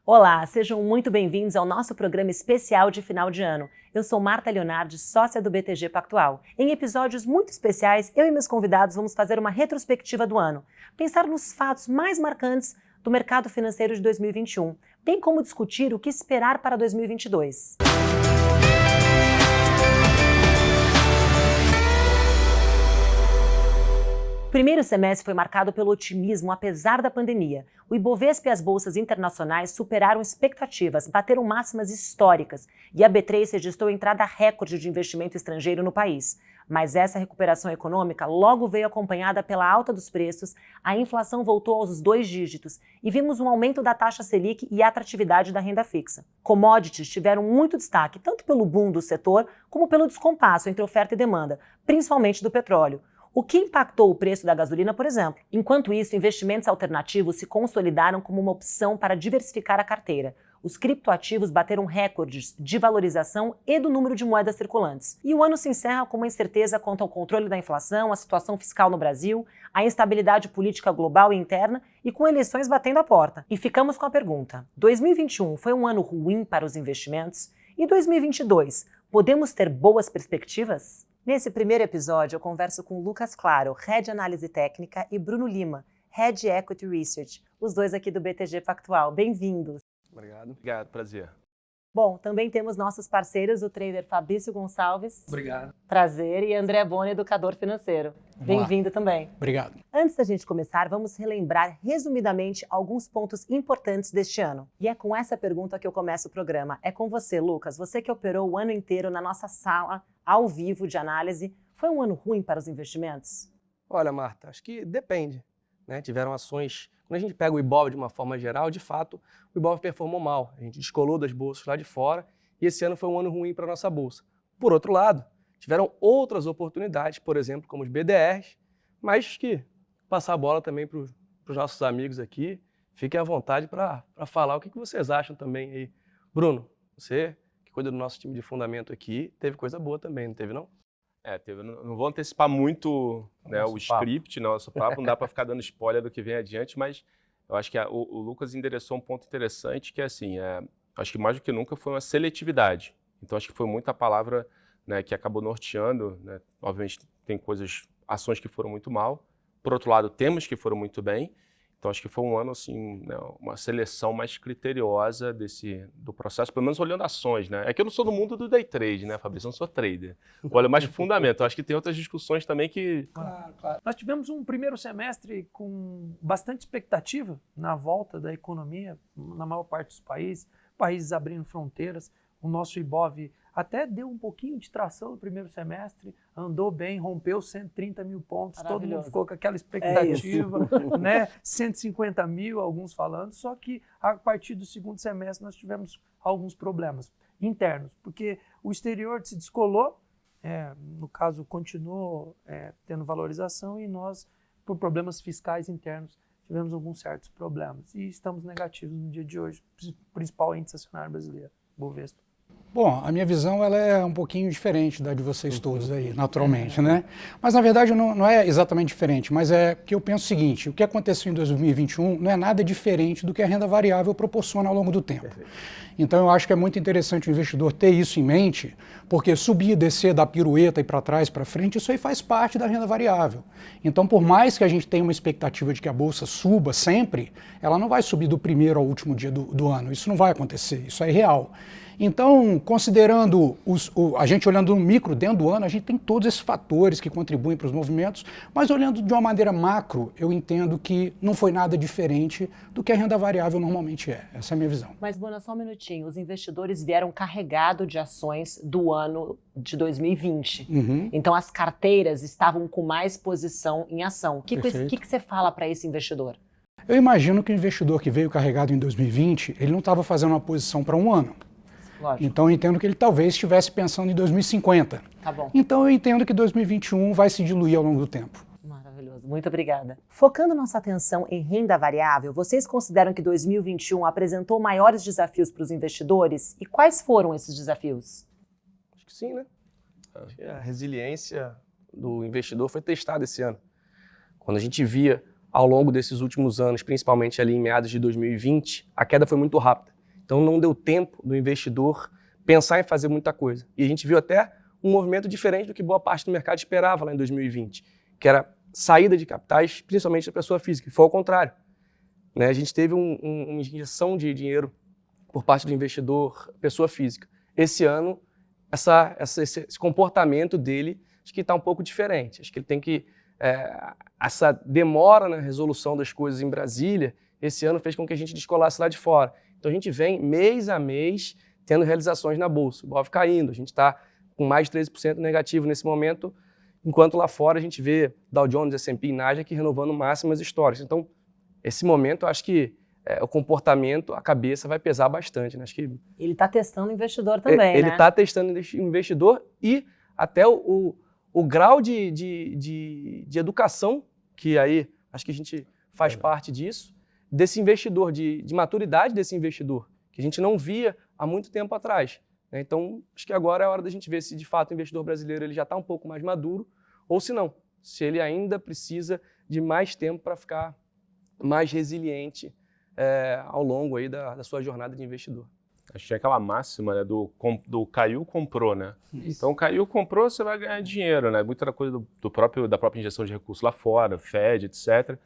Olá, sejam muito bem-vindos ao nosso programa especial de final de ano. Eu sou Marta Leonardi, sócia do BTG Pactual. Em episódios muito especiais, eu e meus convidados vamos fazer uma retrospectiva do ano, pensar nos fatos mais marcantes do mercado financeiro de 2021, bem como discutir o que esperar para 2022. O primeiro semestre foi marcado pelo otimismo apesar da pandemia. O Ibovespa e as bolsas internacionais superaram expectativas, bateram máximas históricas e a B3 registrou entrada recorde de investimento estrangeiro no país. Mas essa recuperação econômica logo veio acompanhada pela alta dos preços, a inflação voltou aos 2 dígitos e vimos um aumento da taxa Selic e a atratividade da renda fixa. Commodities tiveram muito destaque, tanto pelo boom do setor como pelo descompasso entre oferta e demanda, principalmente do petróleo. O que impactou o preço da gasolina, por exemplo? Enquanto isso, investimentos alternativos se consolidaram como uma opção para diversificar a carteira. Os criptoativos bateram recordes de valorização e do número de moedas circulantes. E o ano se encerra com uma incerteza quanto ao controle da inflação, a situação fiscal no Brasil, a instabilidade política global e interna e com eleições batendo a porta. E ficamos com a pergunta: 2021 foi um ano ruim para os investimentos? E 2022, podemos ter boas perspectivas? Nesse primeiro episódio, eu converso com Lucas Claro, Head Análise Técnica, e Bruno Lima, Head Equity Research, os dois aqui do BTG Pactual. Bem-vindos. Obrigado. Obrigado, prazer. Bom, também temos nossos parceiros, o trader Fabrício Gonçalves. Obrigado. Prazer. E André Boni, educador financeiro. Bem-vindo também. Obrigado. Antes da gente começar, vamos relembrar resumidamente alguns pontos importantes deste ano. E é com essa pergunta que eu começo o programa. É com você, Lucas. Você que operou o ano inteiro na nossa sala, ao vivo de análise. Foi um ano ruim para os investimentos? Olha, Marta, acho que depende, né? Tiveram ações... Quando a gente pega o Ibov de uma forma geral, de fato, o Ibov performou mal. A gente descolou das bolsas lá de fora e esse ano foi um ano ruim para a nossa bolsa. Por outro lado, tiveram outras oportunidades, por exemplo, como os BDRs, mas que passar a bola também para os nossos amigos aqui. Fiquem à vontade para falar o que vocês acham também aí. Bruno, você que cuida do nosso time de fundamento aqui, teve coisa boa também, não teve não? Teve, não vou antecipar muito, né, o script, nosso papo, não dá para ficar dando spoiler do que vem adiante, mas eu acho que o Lucas endereçou um ponto interessante, que é assim, acho que mais do que nunca foi uma seletividade. Então acho que foi muita palavra, né, que acabou norteando, né? Obviamente tem ações que foram muito mal, por outro lado temas que foram muito bem. Então acho que foi um ano assim, né, uma seleção mais criteriosa do processo, pelo menos olhando ações, né? É que eu não sou do mundo do day trade, né, Fabrício? Eu não sou trader. Eu olho mais fundamento. Eu acho que tem outras discussões também que... Claro. Nós tivemos um primeiro semestre com bastante expectativa na volta da economia, na maior parte dos países abrindo fronteiras. O nosso Ibov até deu um pouquinho de tração no primeiro semestre, andou bem, rompeu 130 mil pontos, todo mundo ficou com aquela expectativa, né? 150 mil, alguns falando, só que a partir do segundo semestre nós tivemos alguns problemas internos, porque o exterior se descolou, no caso continuou tendo valorização e nós, por problemas fiscais internos, tivemos alguns certos problemas e estamos negativos no dia de hoje, principal índice acionário brasileiro, Bovespa. Bom, a minha visão ela é um pouquinho diferente da de vocês todos aí, naturalmente, né? Mas na verdade não é exatamente diferente, mas é que eu penso o seguinte: o que aconteceu em 2021 não é nada diferente do que a renda variável proporciona ao longo do tempo. Então eu acho que é muito interessante o investidor ter isso em mente, porque subir e descer da pirueta e para trás, para frente, isso aí faz parte da renda variável. Então por mais que a gente tenha uma expectativa de que a bolsa suba sempre, ela não vai subir do primeiro ao último dia do ano. Isso não vai acontecer, isso é real. Então, considerando a gente olhando no micro dentro do ano, a gente tem todos esses fatores que contribuem para os movimentos, mas olhando de uma maneira macro, eu entendo que não foi nada diferente do que a renda variável normalmente é. Essa é a minha visão. Mas, Bona, só um minutinho. Os investidores vieram carregados de ações do ano de 2020. Então, as carteiras estavam com mais posição em ação. O que você fala para esse investidor? Eu imagino que o investidor que veio carregado em 2020, ele não estava fazendo uma posição para um ano. Lógico. Então eu entendo que ele talvez estivesse pensando em 2050. Tá bom. Então eu entendo que 2021 vai se diluir ao longo do tempo. Maravilhoso, muito obrigada. Focando nossa atenção em renda variável, vocês consideram que 2021 apresentou maiores desafios para os investidores? E quais foram esses desafios? Acho que sim, né? Acho que a resiliência do investidor foi testada esse ano. Quando a gente via ao longo desses últimos anos, principalmente ali em meados de 2020, a queda foi muito rápida. Então não deu tempo do investidor pensar em fazer muita coisa. E a gente viu até um movimento diferente do que boa parte do mercado esperava lá em 2020, que era saída de capitais, principalmente da pessoa física, e foi ao contrário. Né? A gente teve uma injeção de dinheiro por parte do investidor pessoa física. Esse ano, esse comportamento dele, acho que está um pouco diferente. Acho que ele tem que... essa demora na resolução das coisas em Brasília, esse ano fez com que a gente descolasse lá de fora. Então a gente vem mês a mês tendo realizações na Bolsa, o Ibov caindo, a gente está com mais de 13% negativo nesse momento, enquanto lá fora a gente vê Dow Jones, S&P e Nasdaq renovando máximas históricas. Então, esse momento, eu acho que o comportamento, a cabeça vai pesar bastante. Né? Acho que ele está testando o investidor também, Ele está testando o investidor e até o grau de educação, que aí acho que a gente faz parte disso, desse investidor, de maturidade desse investidor, que a gente não via há muito tempo atrás. Então, acho que agora é a hora da gente ver se, de fato, o investidor brasileiro ele já está um pouco mais maduro ou se não, se ele ainda precisa de mais tempo para ficar mais resiliente ao longo aí da sua jornada de investidor. Acho que é aquela máxima, né, do caiu, comprou, né? Isso. Então, caiu, comprou, você vai ganhar dinheiro, né? Muita coisa da própria injeção de recursos lá fora, Fed, etc.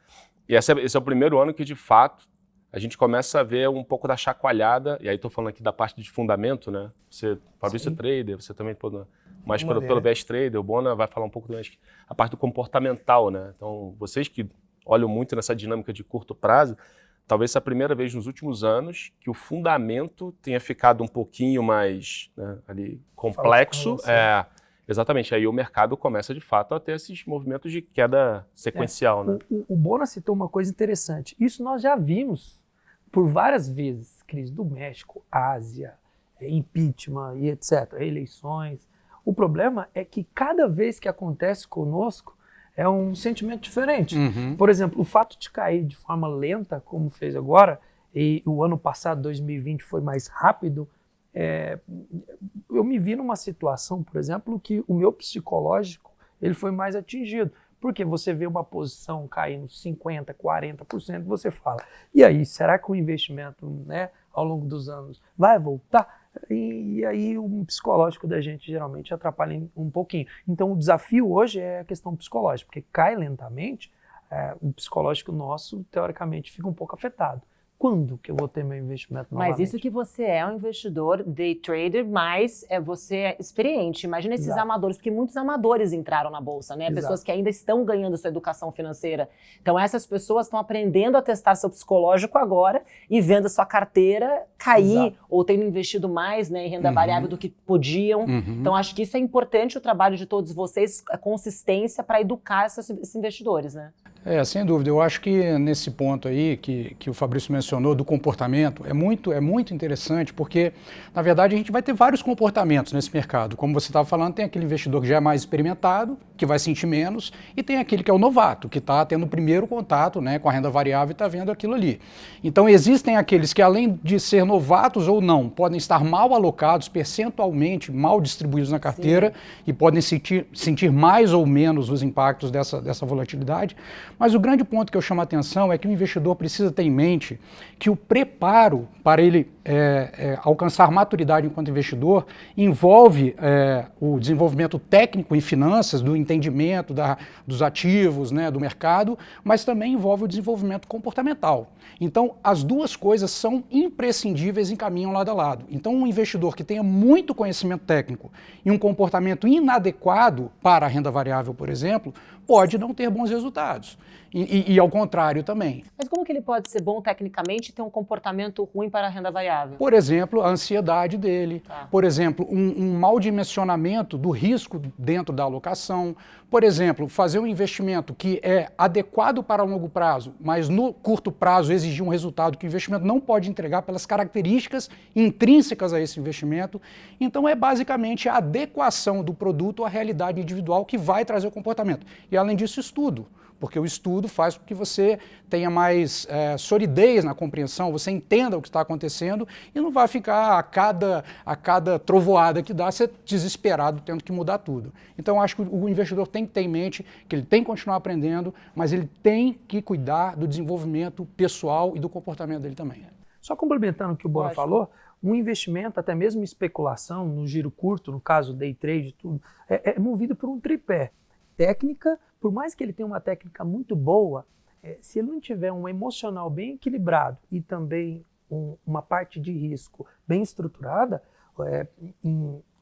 E esse é o primeiro ano que, de fato, a gente começa a ver um pouco da chacoalhada, e aí estou falando aqui da parte de fundamento, né? Você, Fabrício é trader, você também, mais pelo Best Trader, o Bona vai falar um pouco também, a parte do comportamental, né? Então, vocês que olham muito nessa dinâmica de curto prazo, talvez seja a primeira vez nos últimos anos que o fundamento tenha ficado um pouquinho mais, né, ali complexo. Exatamente, aí o mercado começa de fato a ter esses movimentos de queda sequencial. Né? O Bona citou uma coisa interessante. Isso nós já vimos por várias vezes. Crise do México, Ásia, impeachment e etc. Eleições. O problema é que cada vez que acontece conosco é um sentimento diferente. Uhum. Por exemplo, o fato de cair de forma lenta, como fez agora, e o ano passado, 2020, foi mais rápido, eu me vi numa situação, por exemplo, que o meu psicológico ele foi mais atingido. Porque você vê uma posição caindo 50%, 40%, você fala, e aí, será que o investimento, né, ao longo dos anos vai voltar? E aí o psicológico da gente geralmente atrapalha um pouquinho. Então o desafio hoje é a questão psicológica, porque cai lentamente, o psicológico nosso, teoricamente, fica um pouco afetado. Quando que eu vou ter meu investimento novamente? Mas isso que você é um investidor day trader, mas você é experiente. Imagina esses amadores, porque muitos amadores entraram na Bolsa, né? Exato. Pessoas que ainda estão ganhando sua educação financeira. Então essas pessoas estão aprendendo a testar seu psicológico agora e vendo sua carteira cair, Exato. ou tendo investido mais, né, em renda variável do que podiam. Então acho que isso é importante, o trabalho de todos vocês, a consistência para educar esses investidores, né? Sem dúvida. Eu acho que nesse ponto aí que o Fabrício mencionou do comportamento é muito interessante, porque na verdade a gente vai ter vários comportamentos nesse mercado. Como você estava falando, tem aquele investidor que já é mais experimentado, que vai sentir menos, e tem aquele que é o novato, que está tendo o primeiro contato, né, com a renda variável e está vendo aquilo ali. Então existem aqueles que, além de ser novatos ou não, podem estar mal alocados, percentualmente mal distribuídos na carteira. Sim. E podem sentir mais ou menos os impactos dessa volatilidade. Mas o grande ponto que eu chamo a atenção é que o investidor precisa ter em mente que o preparo para ele alcançar maturidade enquanto investidor envolve o desenvolvimento técnico em finanças, do entendimento dos ativos, né, do mercado, mas também envolve o desenvolvimento comportamental. Então, as duas coisas são imprescindíveis e caminham lado a lado. Então, um investidor que tenha muito conhecimento técnico e um comportamento inadequado para a renda variável, por exemplo, pode não ter bons resultados. E ao contrário também. Mas como que ele pode ser bom tecnicamente e ter um comportamento ruim para a renda variável? Por exemplo, a ansiedade dele. Tá. Por exemplo, um mau dimensionamento do risco dentro da alocação. Por exemplo, fazer um investimento que é adequado para longo prazo, mas no curto prazo exigir um resultado que o investimento não pode entregar pelas características intrínsecas a esse investimento. Então é basicamente a adequação do produto à realidade individual que vai trazer o comportamento. E além disso, estudo. Porque o estudo faz com que você tenha mais solidez na compreensão, você entenda o que está acontecendo e não vai ficar a cada trovoada que dá, você desesperado tendo que mudar tudo. Então, acho que o investidor tem que ter em mente que ele tem que continuar aprendendo, mas ele tem que cuidar do desenvolvimento pessoal e do comportamento dele também. Só complementando o que o Bona Lógico. falou, um investimento, até mesmo especulação, no giro curto, no caso day trade, tudo, é movido por um tripé. Técnica, por mais que ele tenha uma técnica muito boa, se ele não tiver um emocional bem equilibrado e também uma parte de risco bem estruturada,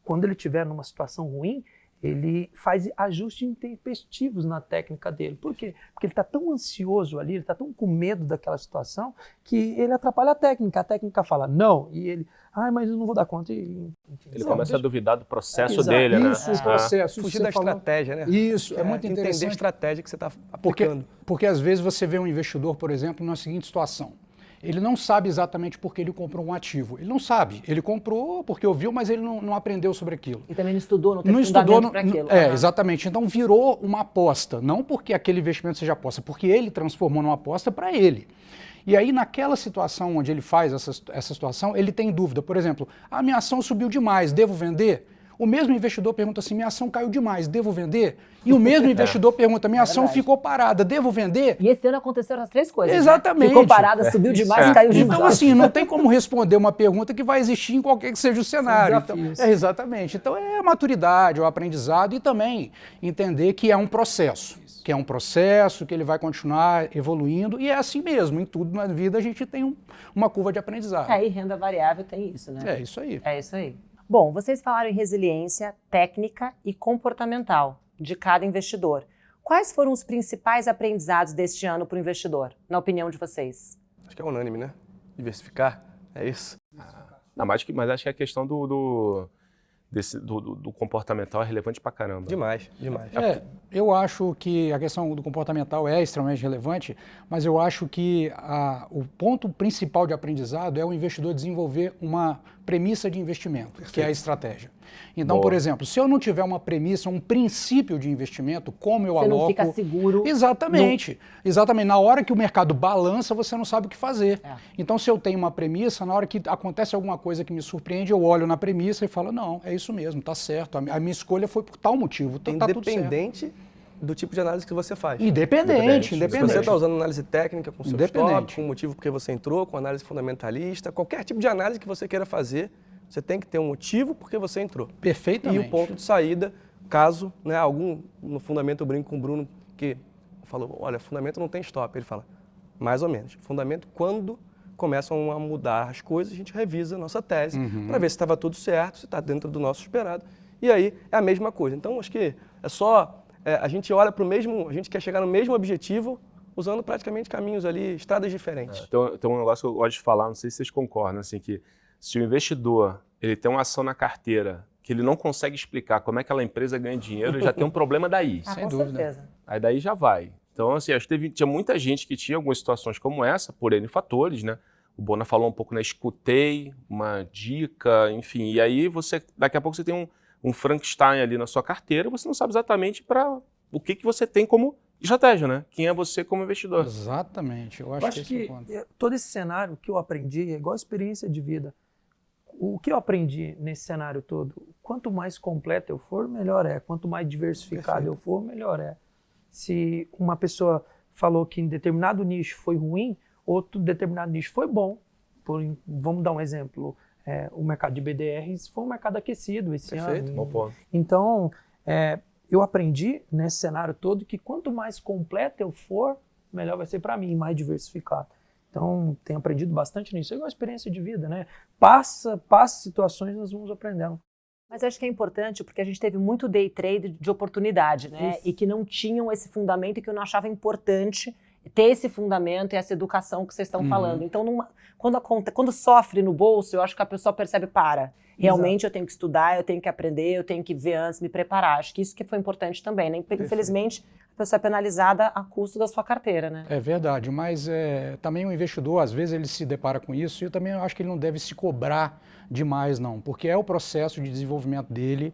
quando ele estiver numa situação ruim, ele faz ajustes intempestivos na técnica dele. Por quê? Porque ele está tão ansioso ali, ele está tão com medo daquela situação, que ele atrapalha a técnica. A técnica fala não, e ele, mas eu não vou dar conta. Enfim, Ele começa a duvidar do processo Exato. dele, né? Isso, o processo. Fugir você da falou- estratégia, né? Isso, é muito Entender a interessante. estratégia que você está Porque, aplicando. porque às vezes você vê um investidor, por exemplo, na seguinte situação. Ele não sabe exatamente por que ele comprou um ativo. Ele não sabe. Ele comprou porque ouviu, mas ele não aprendeu sobre aquilo. E também não estudou, não teve Não estudou, fundamento para aquilo. Aham. exatamente. Então virou uma aposta, não porque aquele investimento seja aposta, porque ele transformou numa aposta para ele. E aí, naquela situação onde ele faz essa situação, ele tem dúvida. Por exemplo, a minha ação subiu demais, devo vender? O mesmo investidor pergunta assim, minha ação caiu demais, devo vender? E o mesmo investidor pergunta, minha ação verdade. ficou parada, devo vender? E esse ano aconteceram as três coisas. né? Exatamente. Ficou parada, subiu demais, caiu demais. Então, assim, não tem como responder uma pergunta que vai existir em qualquer que seja o cenário. Então, desafios. exatamente. Então, é a maturidade, o aprendizado e também entender que é um processo. Que é um processo, que ele vai continuar evoluindo. E é assim mesmo, em tudo na vida a gente tem uma curva de aprendizado. Aí, renda variável tem isso, né? É isso aí. É isso aí. Bom, vocês falaram em resiliência técnica e comportamental de cada investidor. Quais foram os principais aprendizados deste ano para o investidor, na opinião de vocês? Acho que é unânime, né? Diversificar, é isso. Não, mas acho que a questão do comportamental é relevante pra caramba. Demais. Eu acho que a questão do comportamental é extremamente relevante, mas eu acho que o ponto principal de aprendizado é o investidor desenvolver uma premissa de investimento, que é a estratégia. Então, Boa. por exemplo, se eu não tiver uma premissa, um princípio de investimento, como eu Você aloco... não fica seguro. Exatamente. Exatamente. Na hora que o mercado balança, você não sabe o que fazer. É. Então, se eu tenho uma premissa, na hora que acontece alguma coisa que me surpreende, eu olho na premissa e falo, não, é isso mesmo, tá certo. A minha escolha foi por tal motivo, tá tudo certo. Independente do tipo de análise que você faz. Independente. Se você está usando análise técnica com seu Independente. stop, com o motivo porque você entrou, com análise fundamentalista, qualquer tipo de análise que você queira fazer, você tem que ter um motivo porque você entrou. Perfeitamente. E o ponto de saída, caso algum, no fundamento eu brinco com o Bruno, que falou, olha, fundamento não tem stop. Ele fala, mais ou menos. Fundamento, quando começam a mudar as coisas, a gente revisa a nossa tese para ver se estava tudo certo, se está dentro do nosso esperado. E aí é a mesma coisa. Então, acho que é só... a gente olha para o mesmo... A gente quer chegar no mesmo objetivo usando praticamente caminhos ali, estradas diferentes. Tem um negócio que eu gosto de falar, não sei se vocês concordam, assim, que se o investidor ele tem uma ação na carteira que ele não consegue explicar como é que aquela empresa ganha dinheiro, ele já tem um problema daí. Ah, Sem com dúvida. certeza. Aí daí já vai. Então, assim, acho que tinha muita gente que tinha algumas situações como essa, por N fatores, né? O Bona falou um pouco, né? Escutei, uma dica, enfim. E aí daqui a pouco você tem um Frankenstein ali na sua carteira, você não sabe exatamente para o que você tem como estratégia, né? Quem é você como investidor. Exatamente. Eu Eu acho, acho que esse é o que ponto. todo esse cenário que eu aprendi é igual a experiência de vida. O que eu aprendi nesse cenário todo, quanto mais completo eu for, melhor é. Quanto mais diversificado eu for, melhor é. Se uma pessoa falou que em determinado nicho foi ruim, outro determinado nicho foi bom. Vamos dar um exemplo. O mercado de BDRs foi um mercado aquecido esse ano. Bom ponto. Então, eu aprendi nesse cenário todo que quanto mais completo eu for, melhor vai ser para mim, mais diversificado. Então, tenho aprendido bastante nisso. É uma experiência de vida, né? Passa situações, nós vamos aprendendo. Mas acho que é importante porque a gente teve muito day trade de oportunidade, né? Isso. E que não tinham esse fundamento e que eu não achava importante ter esse fundamento e essa educação que vocês estão falando. Então, quando sofre no bolso, eu acho que a pessoa percebe, realmente eu tenho que estudar, eu tenho que aprender, eu tenho que ver antes, me preparar. Acho que isso que foi importante também, né? Infelizmente, a pessoa é penalizada a custo da sua carteira, né? É verdade, mas também o investidor, às vezes, ele se depara com isso e eu também acho que ele não deve se cobrar demais, não, porque é o processo de desenvolvimento dele,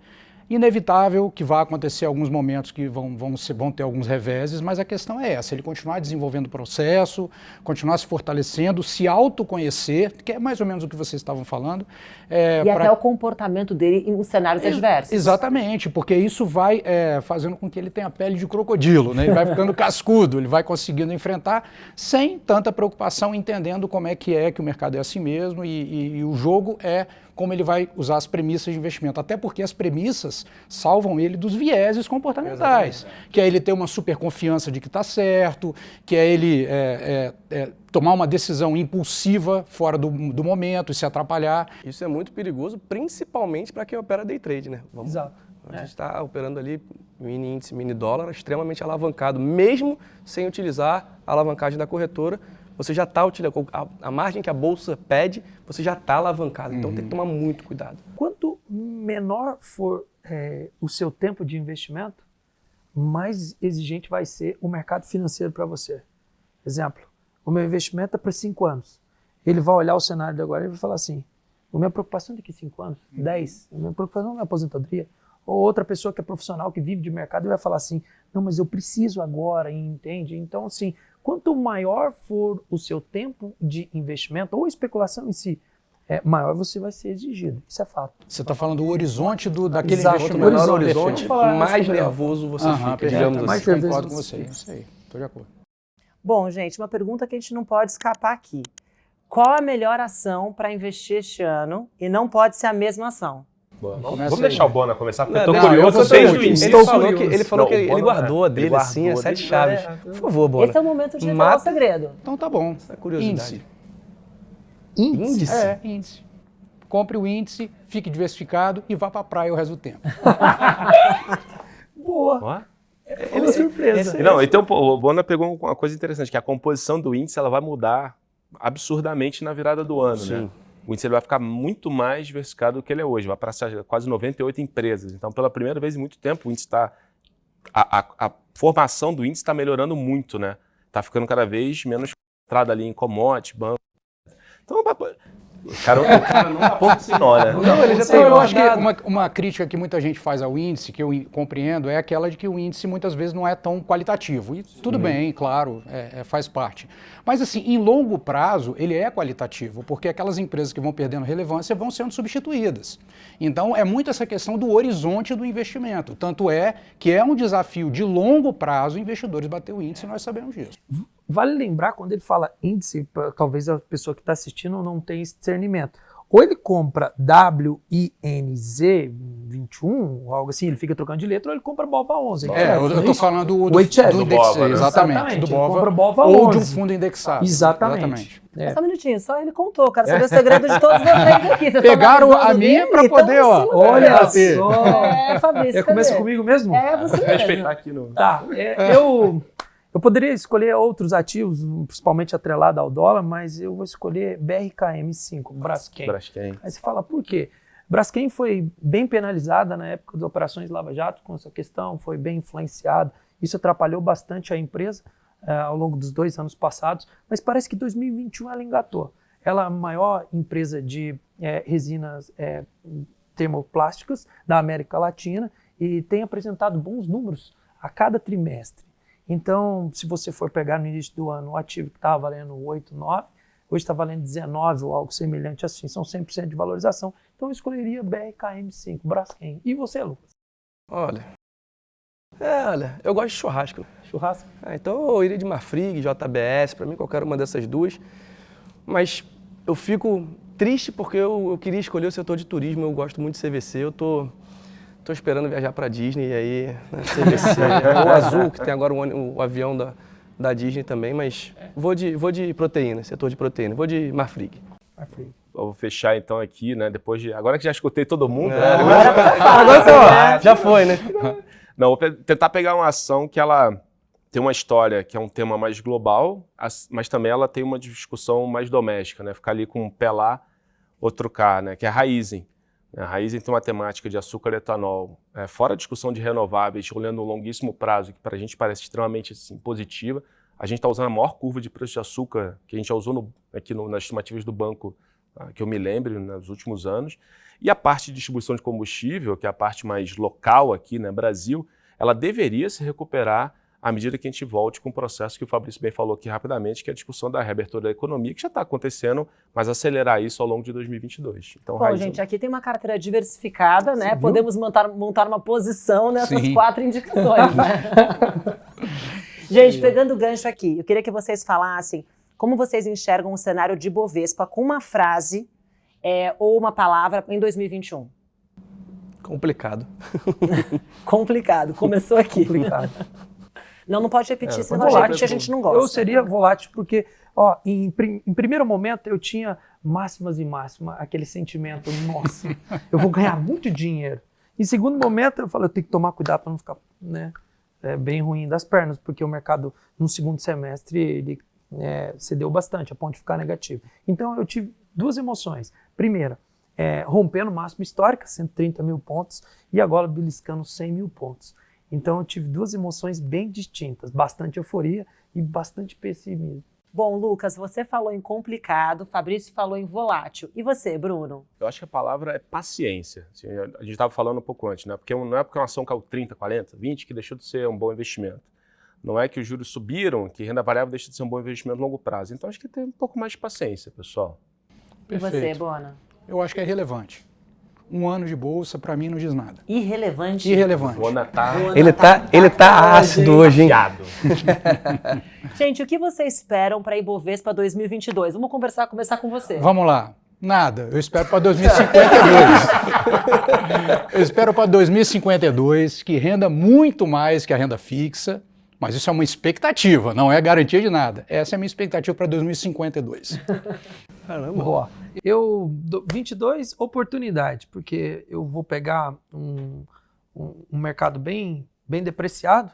Inevitável que vai acontecer alguns momentos que vão ter alguns reveses, mas a questão é essa, ele continuar desenvolvendo o processo, continuar se fortalecendo, se autoconhecer, que é mais ou menos o que vocês estavam falando. E até o comportamento dele em cenários adversos. Exatamente, porque isso vai fazendo com que ele tenha pele de crocodilo, né? Ele vai ficando cascudo, ele vai conseguindo enfrentar sem tanta preocupação, entendendo como é que o mercado é assim mesmo e o jogo é como ele vai usar as premissas de investimento. Até porque as premissas salvam ele dos vieses comportamentais, que é ele ter uma super confiança de que está certo, que é ele tomar uma decisão impulsiva fora do momento e se atrapalhar. Isso é muito perigoso, principalmente para quem opera day trade, né? Exato. A gente está operando ali mini índice, mini dólar, extremamente alavancado, mesmo sem utilizar a alavancagem da corretora. Você já está utilizando, a margem que a bolsa pede, você já está alavancado. Então tem que tomar muito cuidado. Quanto menor for o seu tempo de investimento, mais exigente vai ser o mercado financeiro para você. Exemplo, o meu investimento é para 5 anos. Ele vai olhar o cenário de agora e vai falar assim, a minha preocupação daqui a 5 anos, 10, a minha preocupação não é a aposentadoria. Ou outra pessoa que é profissional, que vive de mercado, e vai falar assim, não, mas eu preciso agora, entende? Então, assim, quanto maior for o seu tempo de investimento, ou especulação em si, maior você vai ser exigido. Isso é fato. Você está falando do horizonte daquele Exato, investimento. Quanto menor o horizonte, mais melhor. nervoso você fica, digamos assim. mais Concordo nervoso com você você. Isso aí, estou de acordo. Bom, gente, uma pergunta que a gente não pode escapar aqui. Qual a melhor ação para investir este ano e não pode ser a mesma ação? Vamos deixar o Bona começar, porque eu tô Não, curioso. eu tô desde o curioso. início. Ele falou que Não, o ele Bona, guardou a ele dele guardou assim, as 7 dele, chaves. Por favor, Bona. Esse é o momento de revelar o segredo. Então tá bom. Essa curiosidade. Índice? Índice. Compre o índice, fique diversificado e vá para a praia o resto do tempo. Boa. Ó. Foi uma surpresa. Não, então o Bona pegou uma coisa interessante, que a composição do índice ela vai mudar absurdamente na virada do ano, né? O índice ele vai ficar muito mais diversificado do que ele é hoje, vai para quase 98 empresas. Então, pela primeira vez em muito tempo, o índice está... A formação do índice está melhorando muito, né? Está ficando cada vez menos entrada ali em commodity, banco. Então, o cara não dá ponto sem nó, né? Não, ele já tem Eu acho que guardado. uma crítica que muita gente faz ao índice, que eu compreendo, é aquela de que o índice muitas vezes não é tão qualitativo. E tudo bem, claro, faz parte. Mas assim, em longo prazo, ele é qualitativo, porque aquelas empresas que vão perdendo relevância vão sendo substituídas. Então, é muito essa questão do horizonte do investimento. Tanto é que é um desafio de longo prazo investidores bater o índice, e nós sabemos disso. Vale lembrar, quando ele fala índice, talvez a pessoa que está assistindo não tenha esse discernimento. Ou ele compra WINZ21, ou algo assim, ele fica trocando de letra, ou ele compra BOVA 11. Eu estou falando do ETF. index, BOVA, né? exatamente, do Ele compra BOVA, BOVA ou de um 11. fundo indexado. Exatamente. Só um minutinho, só ele contou. Quero saber o segredo de todos vocês aqui. Vocês Pegaram estão a minha para poder, ó. Olha Bater. só. Fabrício, Começa cadê? comigo mesmo? Você mesmo. Respeitar aqui no... Tá, eu poderia escolher outros ativos, principalmente atrelado ao dólar, mas eu vou escolher BRKM5, Braskem. Aí você fala, por quê? Braskem foi bem penalizada na época das operações Lava Jato com essa questão, foi bem influenciado. Isso atrapalhou bastante a empresa ao longo dos 2 anos passados, mas parece que 2021 ela engatou. Ela é a maior empresa de resinas termoplásticas da América Latina e tem apresentado bons números a cada trimestre. Então, se você for pegar no início do ano o ativo que estava valendo 8, 9, hoje está valendo 19 ou algo semelhante assim, são 100% de valorização. Então eu escolheria BRKM5, Braskem. E você, Lucas? Olha, eu gosto de churrasco. Churrasco? Então eu iria de Marfrig, JBS, para mim qualquer uma dessas duas. Mas eu fico triste porque eu queria escolher o setor de turismo, eu gosto muito de CVC, eu tô esperando viajar para Disney e aí, né, CVC, o Azul, que tem agora o avião da Disney também, mas vou de proteína, setor de proteína, vou de Marfrig. Eu vou fechar então aqui, né? Agora que já escutei todo mundo, Agora já foi, né? Não, vou tentar pegar uma ação que ela tem uma história que é um tema mais global, mas também ela tem uma discussão mais doméstica, né? Ficar ali com um pé lá, outro cá, né? Que é a Raízen. A Raízen tem uma temática de açúcar e etanol, fora a discussão de renováveis, olhando no longuíssimo prazo, que para a gente parece extremamente assim, positiva. A gente está usando a maior curva de preço de açúcar que a gente já usou aqui nas estimativas do banco tá? Que eu me lembre nos últimos anos. E a parte de distribuição de combustível, que é a parte mais local aqui, né, Brasil, ela deveria se recuperar à medida que a gente volte com o processo que o Fabrício bem falou aqui rapidamente, que é a discussão da reabertura da economia, que já está acontecendo, mas acelerar isso ao longo de 2022. Então, Bom, gente, aqui tem uma carteira diversificada, né? Podemos montar uma posição nessas 4 indicações, né? Gente, pegando o gancho aqui, eu queria que vocês falassem como vocês enxergam o cenário de Bovespa com uma frase ou uma palavra em 2021. Complicado. Complicado, começou aqui. Complicado. Não pode repetir, senão a gente não gosta. Eu seria volátil porque, em primeiro momento eu tinha máximas e máximas, aquele sentimento, nossa, eu vou ganhar muito dinheiro. Em segundo momento eu falei, eu tenho que tomar cuidado para não ficar, né, bem ruim das pernas, porque o mercado no segundo semestre ele cedeu bastante, a ponto de ficar negativo. Então eu tive 2 emoções. Primeira, rompendo o máximo histórico, 130 mil pontos, e agora beliscando 100 mil pontos. Então eu tive 2 emoções bem distintas, bastante euforia e bastante pessimismo. Bom, Lucas, você falou em complicado, Fabrício falou em volátil. E você, Bruno? Eu acho que a palavra é paciência. Assim, a gente estava falando um pouco antes, né? Porque não é porque uma ação caiu 30, 40, 20 que deixou de ser um bom investimento. Não é que os juros subiram, que renda variável deixa de ser um bom investimento a longo prazo. Então acho que tem um pouco mais de paciência, pessoal. Perfeito. E você, Bona? Eu acho que é relevante. Um ano de bolsa, para mim, não diz nada. Irrelevante? Irrelevante. Ele tá ácido hoje, hein? Gente, o que vocês esperam para Ibovespa 2022? Vamos começar com você. Vamos lá. Nada. Eu espero para 2052. Eu espero para 2052 que renda muito mais que a renda fixa, mas isso é uma expectativa, não é garantia de nada. Essa é a minha expectativa para 2052. Caramba. Boa. 22, oportunidade, porque eu vou pegar um mercado bem depreciado,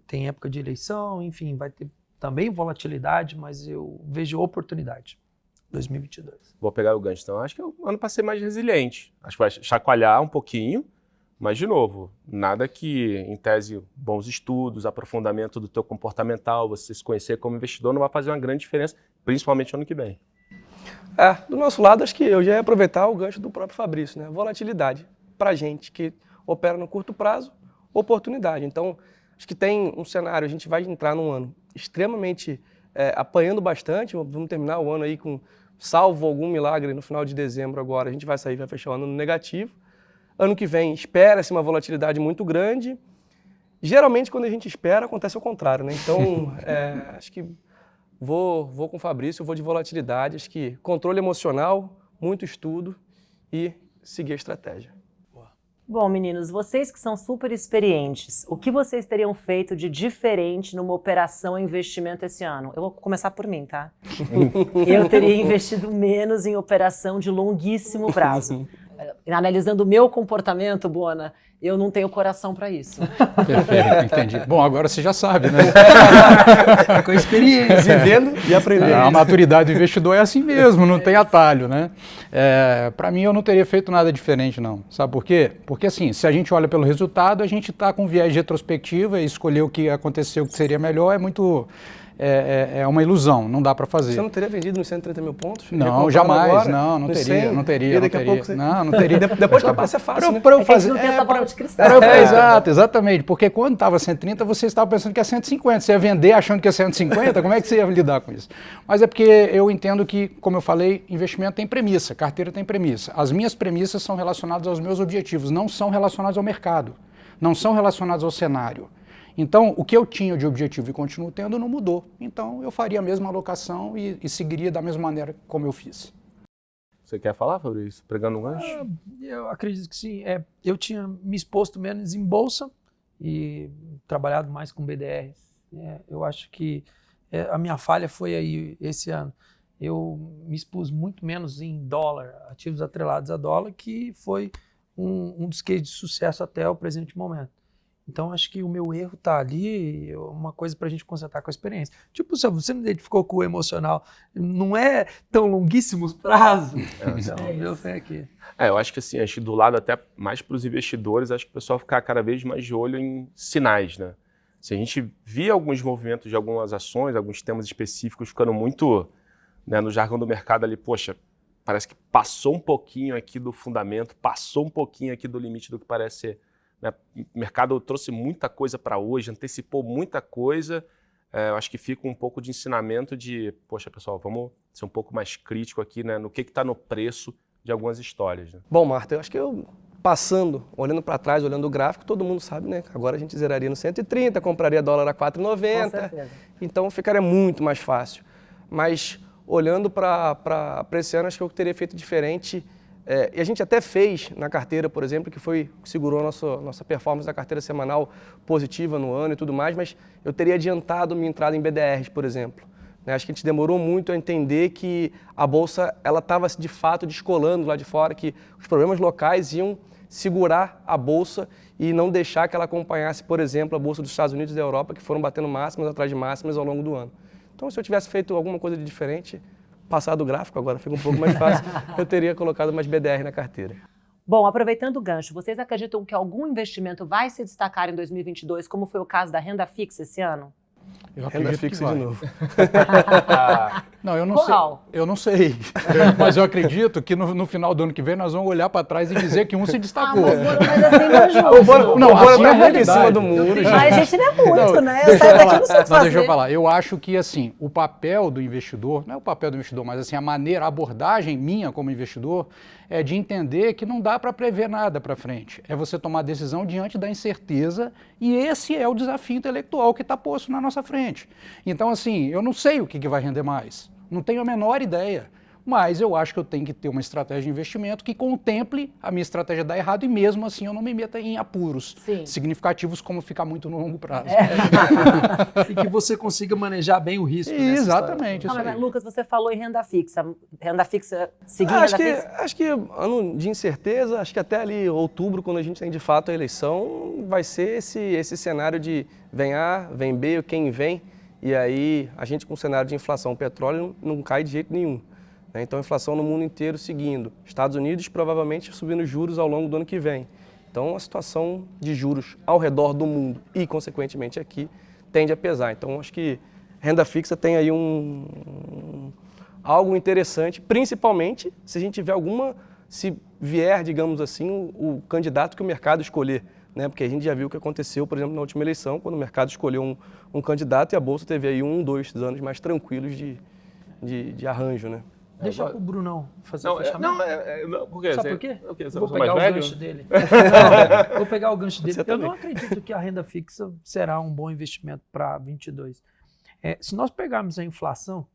tem época de eleição, enfim, vai ter também volatilidade, mas eu vejo oportunidade. 2022. Vou pegar o gancho, então. Acho que é um ano para ser mais resiliente. Acho que vai chacoalhar um pouquinho, mas, de novo, nada que, em tese, bons estudos, aprofundamento do teu comportamental, você se conhecer como investidor, não vai fazer uma grande diferença, principalmente ano que vem. Do nosso lado, acho que eu já ia aproveitar o gancho do próprio Fabrício, né? Volatilidade. Para gente que opera no curto prazo, oportunidade. Então, acho que tem um cenário, a gente vai entrar num ano extremamente apanhando bastante, vamos terminar o ano aí com, salvo algum milagre no final de dezembro agora, a gente vai fechar o ano no negativo. Ano que vem, espera-se uma volatilidade muito grande. Geralmente, quando a gente espera, acontece o contrário, né? Então, acho que vou com o Fabrício, vou de volatilidade. Acho que controle emocional, muito estudo e seguir a estratégia. Bom, meninos, vocês que são super experientes, o que vocês teriam feito de diferente numa operação em investimento esse ano? Eu vou começar por mim, tá? Eu teria investido menos em operação de longuíssimo prazo. Analisando o meu comportamento, Bona, eu não tenho coração para isso. Perfeito, entendi. Bom, agora você já sabe, né? Com experiência, vivendo e aprendendo. A maturidade do investidor é assim mesmo, não tem atalho, né? Para mim, eu não teria feito nada diferente, não. Sabe por quê? Porque, assim, se a gente olha pelo resultado, a gente está com viés de retrospectiva e escolher o que aconteceu, o que seria melhor, é muito... É uma ilusão, não dá para fazer. Você não teria vendido nos 130 mil pontos? Não, jamais, agora, não teria. E daqui a pouco você... Não teria. Depois vai ser fácil, né? Pra eu fazer, não tem essa bola de cristal. Exato, exatamente, porque quando estava 130, você estava pensando que é 150, você ia vender achando que é 150, como é que você ia lidar com isso? Mas é porque eu entendo que, como eu falei, investimento tem premissa, carteira tem premissa. As minhas premissas são relacionadas aos meus objetivos, não são relacionadas ao mercado, não são relacionadas ao cenário. Então, o que eu tinha de objetivo e continuo tendo não mudou. Então, eu faria a mesma alocação e seguiria da mesma maneira como eu fiz. Você quer falar, Fabrício? Pregando um gancho? Eu acredito que sim. Eu tinha me exposto menos em bolsa e trabalhado mais com BDRs. Eu acho que a minha falha foi aí esse ano. Eu me expus muito menos em dólar, ativos atrelados a dólar, que foi um dos cases de sucesso até o presente momento. Então, acho que o meu erro está ali, uma coisa para a gente consertar com a experiência. Tipo, se você não identificou com o emocional, não é tão longuíssimos prazos. Então, meu fé aqui. Eu acho que assim, acho que do lado até mais para os investidores, acho que o pessoal ficar cada vez mais de olho em sinais, né? Se a gente via alguns movimentos de algumas ações, alguns temas específicos ficando muito, né, no jargão do mercado ali, poxa, parece que passou um pouquinho aqui do fundamento, passou um pouquinho aqui do limite do que parece ser. Né? O mercado trouxe muita coisa para hoje, antecipou muita coisa. Eu acho que fica um pouco de ensinamento de, poxa, pessoal, vamos ser um pouco mais crítico aqui, né, no que está no preço de algumas histórias. Né? Bom, Marta, eu acho que olhando para trás, olhando o gráfico, todo mundo sabe, né? Agora a gente zeraria no 130, compraria dólar a 4,90, então ficaria muito mais fácil. Mas olhando para esse ano, acho que eu teria feito diferente. E a gente até fez na carteira, por exemplo, que segurou a nossa performance da carteira semanal positiva no ano e tudo mais, mas eu teria adiantado minha entrada em BDRs, por exemplo. Acho que a gente demorou muito a entender que a Bolsa estava de fato descolando lá de fora, que os problemas locais iam segurar a Bolsa e não deixar que ela acompanhasse, por exemplo, a Bolsa dos Estados Unidos e da Europa, que foram batendo máximas atrás de máximas ao longo do ano. Então, se eu tivesse feito alguma coisa de diferente, passado o gráfico, agora fica um pouco mais fácil, eu teria colocado mais BDR na carteira. Bom, aproveitando o gancho, vocês acreditam que algum investimento vai se destacar em 2022, como foi o caso da renda fixa esse ano? Eu Renda acredito fixa que vai. de novo. Não, eu não Qual? sei. Eu não sei. Mas eu acredito que no final do ano que vem nós vamos olhar para trás e dizer que um se destacou. Mas assim não é justo. Não, Bora assim é a tá muito em cima realidade. do muro, gente. Mas a gente não é muito, Não, né? Eu deixa saio eu daqui falar. não sei o que Não, fazer. deixa eu falar. Eu acho que, assim, o papel do investidor, não é o papel do investidor, mas assim, a maneira, a abordagem minha como investidor é de entender que não dá para prever nada para frente. É você tomar decisão diante da incerteza e esse é o desafio intelectual que está posto na nossa frente. Então, assim, eu não sei o que vai render mais. Não tenho a menor ideia. Mas eu acho que eu tenho que ter uma estratégia de investimento que contemple a minha estratégia dar errado e mesmo assim eu não me meta em apuros significativos como ficar muito no longo prazo. E que você consiga manejar bem o risco. Exatamente. Não, Isso mas, aí. Lucas, você falou em renda fixa. Renda fixa, seguindo Acho renda que, fixa? acho que ano de incerteza, acho que até ali outubro, quando a gente tem de fato a eleição, vai ser esse cenário de vem A, vem B, quem vem, e aí a gente com o cenário de inflação, o petróleo não cai de jeito nenhum. Então, a inflação no mundo inteiro seguindo. Estados Unidos provavelmente subindo juros ao longo do ano que vem. Então, a situação de juros ao redor do mundo e, consequentemente, aqui, tende a pesar. Então, acho que renda fixa tem aí algo interessante, principalmente se a gente tiver se vier, digamos assim, o candidato que o mercado escolher. Né? Porque a gente já viu o que aconteceu, por exemplo, na última eleição, quando o mercado escolheu um candidato e a Bolsa teve aí 2 anos mais tranquilos de arranjo, né? Deixa o Brunão fazer o fechamento. Por quê? Sabe por quê? Você Vou é mais pegar o velho? gancho dele. Vou pegar o gancho dele. Você Eu também. não acredito que a renda fixa será um bom investimento para 22. Se nós pegarmos a inflação,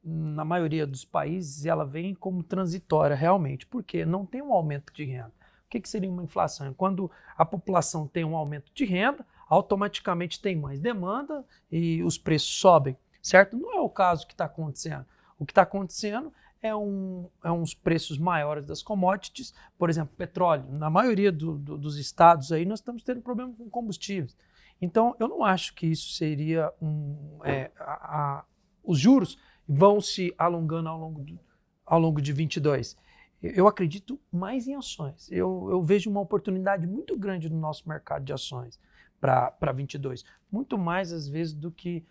na maioria dos países, ela vem como transitória realmente, porque não tem um aumento de renda. O que seria uma inflação? Quando a população tem um aumento de renda, automaticamente tem mais demanda e os preços sobem, certo? Não é o caso que está acontecendo. O que está acontecendo é uns preços maiores das commodities, por exemplo, petróleo. Na maioria dos estados aí nós estamos tendo problema com combustíveis. Então, eu não acho que isso seria os juros vão se alongando ao longo de 22. Eu acredito mais em ações. Eu vejo uma oportunidade muito grande no nosso mercado de ações para 22. Muito mais, às vezes, do que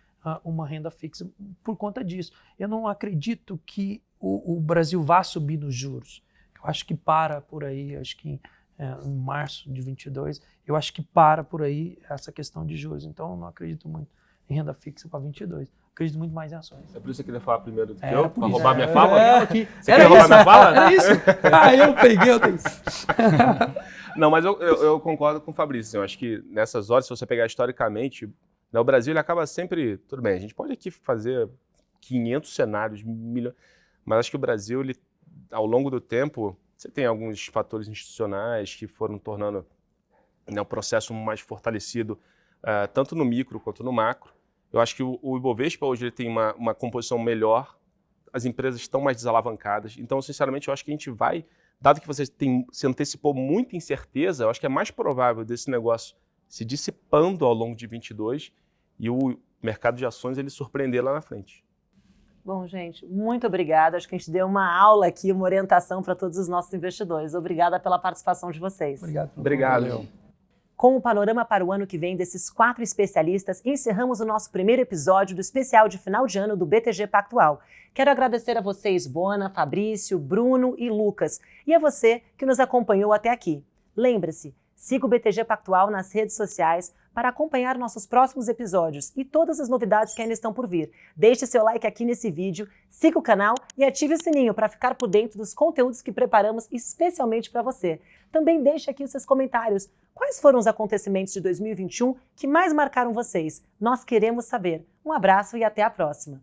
uma renda fixa por conta disso. Eu não acredito que o Brasil vá subir nos juros. Eu acho que para por aí, acho que em março de 22, eu acho que para por aí essa questão de juros. Então, eu não acredito muito em renda fixa para 22. Acredito muito mais em ações. É por isso que você queria falar primeiro do que Era eu? por Pra isso. roubar minha fala? Você Era queria roubar isso. minha fala? Era isso? Eu peguei. Não, mas eu concordo com o Fabrício. Assim, eu acho que nessas horas, se você pegar historicamente, né, o Brasil ele acaba sempre... Tudo bem, a gente pode aqui fazer 500 cenários, milhões, mas acho que o Brasil, ele, ao longo do tempo, você tem alguns fatores institucionais que foram tornando, né, o processo mais fortalecido, tanto no micro quanto no macro. Eu acho que o Ibovespa hoje ele tem uma composição melhor, as empresas estão mais desalavancadas. Então, sinceramente, eu acho que a gente vai, dado que você se antecipou muita incerteza, eu acho que é mais provável desse negócio se dissipando ao longo de 22 e o mercado de ações ele surpreender lá na frente. Bom, gente, muito obrigada. Acho que a gente deu uma aula aqui, uma orientação para todos os nossos investidores. Obrigada pela participação de vocês. Obrigado. Com o panorama para o ano que vem desses 4 especialistas, encerramos o nosso primeiro episódio do especial de final de ano do BTG Pactual. Quero agradecer a vocês, Bona, Fabrício, Bruno e Lucas, e a você que nos acompanhou até aqui. Lembre-se, siga o BTG Pactual nas redes sociais para acompanhar nossos próximos episódios e todas as novidades que ainda estão por vir. Deixe seu like aqui nesse vídeo, siga o canal e ative o sininho para ficar por dentro dos conteúdos que preparamos especialmente para você. Também deixe aqui os seus comentários. Quais foram os acontecimentos de 2021 que mais marcaram vocês? Nós queremos saber. Um abraço e até a próxima!